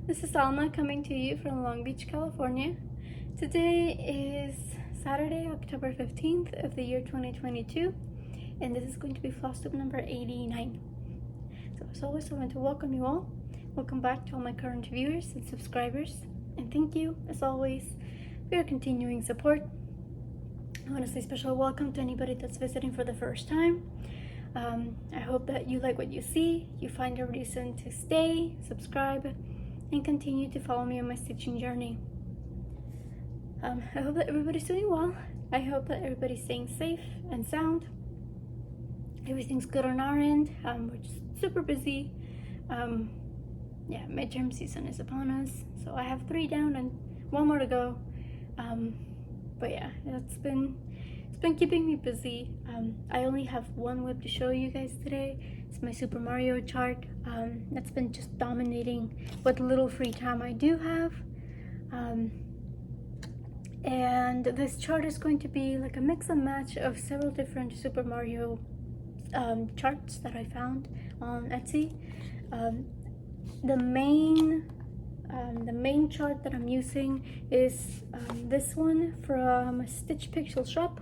This is Alma coming to you from Long Beach, California. Today is Saturday, October 15th of the year 2022, and this is going to be FlossTube number 89. So as always, I want to welcome you all. Welcome back to all my current viewers and subscribers, and thank you, as always, for your continuing support. I want to say special welcome to anybody that's visiting for the first time. I hope that you like what you see, you find a reason to stay, subscribe, and continue to follow me on my stitching journey. I hope that everybody's doing well. I hope that everybody's staying safe and sound. Everything's good on our end. We're just super busy. Yeah, midterm season is upon us, so I have 3 down and 1 more to go. But yeah, it's been keeping me busy. I only have 1 whip to show you guys today. It's my Super Mario chart. That's been just dominating what little free time I do have. And this chart is going to be like a mix and match of several different Super Mario charts that I found on Etsy. The main chart that I'm using is this one from Stitch Pixel Shop.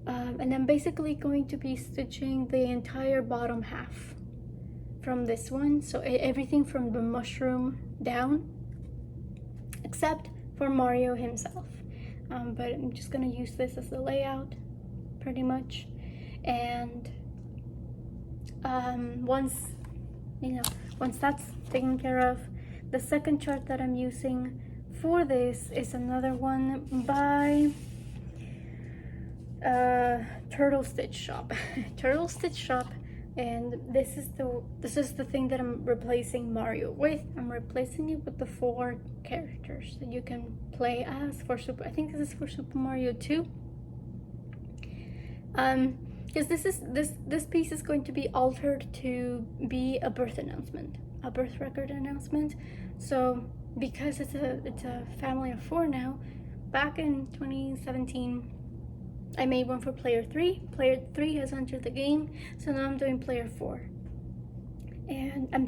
And I'm basically going to be stitching the entire bottom half from this one, so everything from the mushroom down except for Mario himself. But I'm just gonna use this as the layout pretty much, and once that's taken care of, the second chart that I'm using for this is another one by Turtle Stitch Shop. Turtle Stitch Shop, and this is the thing that I'm replacing Mario with. I'm replacing it with the 4 characters that you can play as for I think this is for Super Mario 2. Because this piece is going to be altered to be a birth announcement, a birth record announcement. So because it's a family of 4 now, back in 2017 I made one for player 3. Player 3 has entered the game, so now I'm doing player 4. And I'm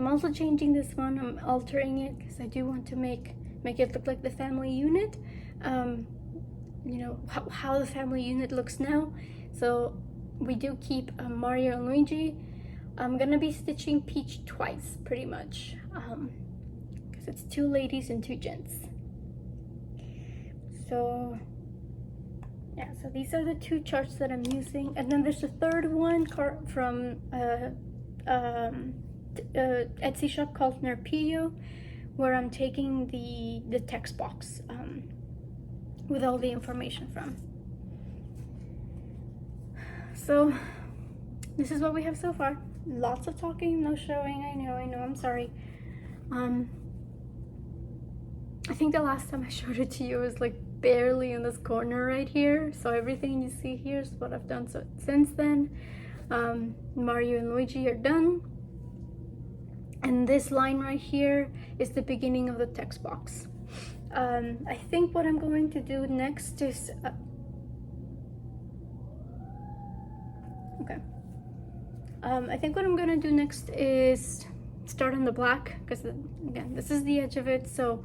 also changing this one. I'm altering it because I do want to make it look like the family unit. You know how the family unit looks now. So we do keep Mario and Luigi. I'm gonna be stitching Peach twice, pretty much, because it's 2 ladies and 2 gents. So yeah, so these are the 2 charts that I'm using, and then there's a third one from Etsy shop called Nerpio, where I'm taking the text box with all the information from. So this is what we have so far. Lots of talking, no showing. I know, I'm sorry. I think the last time I showed it to you was like barely in this corner right here, so everything you see here is what I've done since then. Mario and Luigi are done, and this line right here is the beginning of the text box. I think what I'm going to do next is I think what I'm gonna do next is start on the black, because again, this is the edge of it, so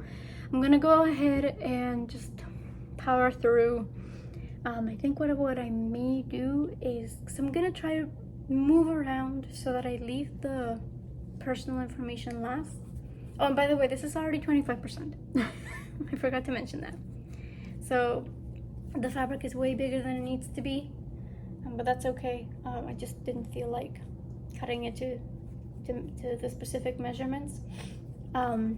I'm gonna go ahead and just power through. I think what I may do is, because I'm gonna try to move around so that I leave the personal information last. Oh, and by the way, this is already 25%. I forgot to mention that. So the fabric is way bigger than it needs to be, but that's okay. I just didn't feel like cutting it to the specific measurements. And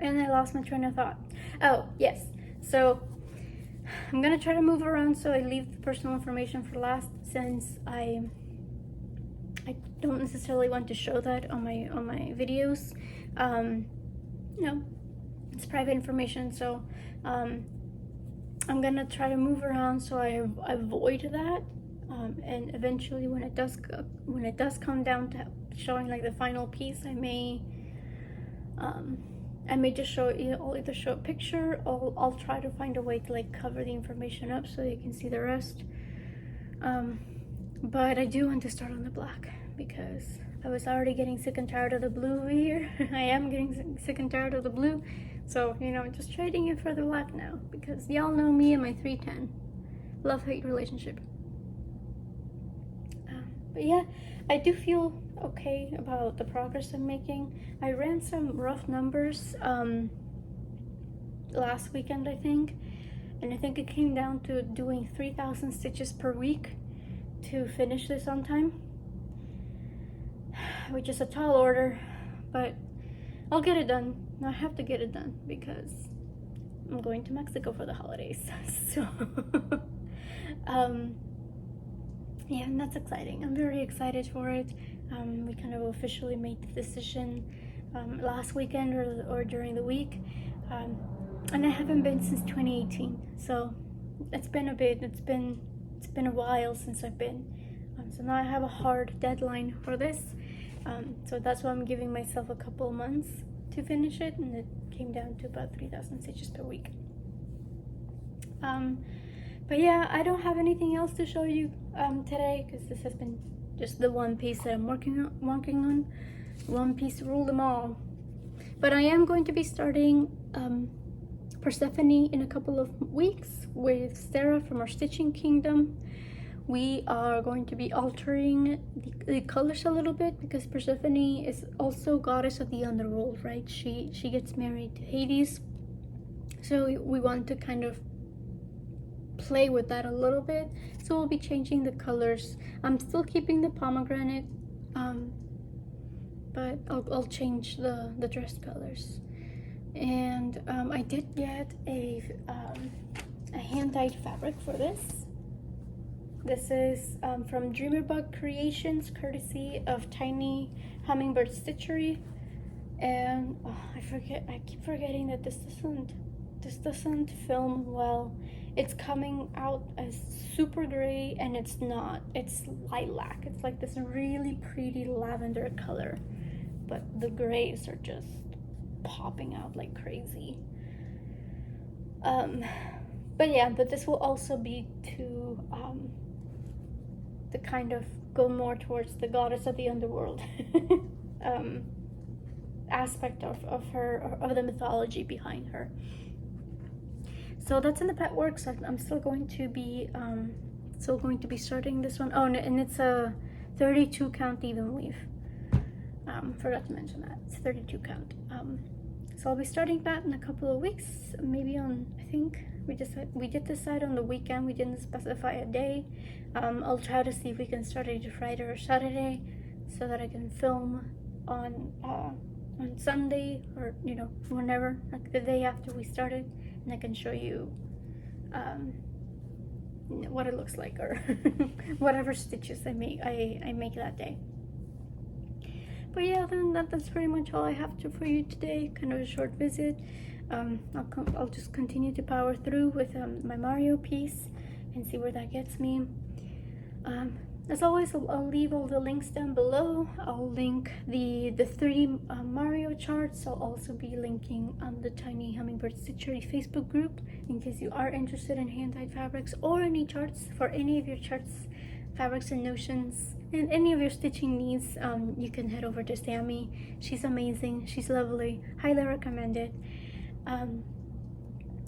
I lost my train of thought. Oh, yes. So I'm gonna try to move around so I leave the personal information for last, since I don't necessarily want to show that on my videos. You know, it's private information, so I'm gonna try to move around so I avoid that. And eventually, when it does come down to showing like the final piece, I may just show you. I'll either show a picture, or I'll try to find a way to like cover the information up so you can see the rest. But I do want to start on the black, because I was already getting sick and tired of the blue over here. I am getting sick and tired of the blue. So, you know, just trading it for the black now, because y'all know me and my 310. Love-hate relationship. But yeah, I do feel okay about the progress I'm making. I ran some rough numbers last weekend, I think. And I think it came down to doing 3,000 stitches per week to finish this on time, which is a tall order, but I'll get it done. I have to get it done because I'm going to Mexico for the holidays. So yeah, and that's exciting. I'm very excited for it. We kind of officially made the decision last weekend or during the week, and I haven't been since 2018. So it's been a bit. It's been a while since I've been. So now I have a hard deadline for this. So that's why I'm giving myself a couple of months to finish it, and it came down to about 3,000 stitches per week. But yeah, I don't have anything else to show you today, because this has been just the one piece that I'm working on. One piece rule them all. But I am going to be starting Persephone in a couple of weeks with Sarah from our Stitching Kingdom. We are going to be altering the colors a little bit, because Persephone is also goddess of the underworld, right? She gets married to Hades, so we want to kind of play with that a little bit. So we'll be changing the colors. I'm still keeping the pomegranate, but I'll change the dress colors. And I did get a hand-dyed fabric for this. This is from Dreamerbug Creations, courtesy of Tiny Hummingbird Stitchery. And I keep forgetting that this doesn't film well. It's coming out as super gray, and it's not. It's lilac. It's like this really pretty lavender color, but the grays are just popping out like crazy. But yeah, but this will also be to kind of go more towards the goddess of the underworld aspect of her, of the mythology behind her. So that's in the pet works. I'm still going to be starting this one. Oh, and it's a 32 count even weave. Forgot to mention that it's 32 count. So I'll be starting that in a couple of weeks, maybe on, I think we did decide on the weekend. We didn't specify a day. I'll try to see if we can start it either Friday or Saturday, so that I can film on Sunday, or you know, whenever, like the day after we started, and I can show you what it looks like, or whatever stitches I make that day. But yeah, then that's pretty much all I have for you today. Kind of a short visit. I'll just continue to power through with my Mario piece and see where that gets me. As always, I'll leave all the links down below. I'll link the 3 Mario charts. I'll also be linking the Tiny Hummingbird Stitchery Facebook group in case you are interested in hand-dyed fabrics or any charts for any of your charts, fabrics and notions, and any of your stitching needs. You can head over to Sammy. She's amazing. She's lovely. Highly recommend it. And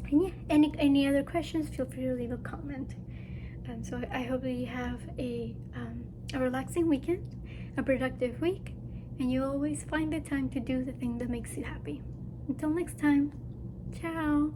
yeah, any other questions, feel free to leave a comment. So I hope that you have a relaxing weekend, a productive week, and you always find the time to do the thing that makes you happy. Until next time, ciao!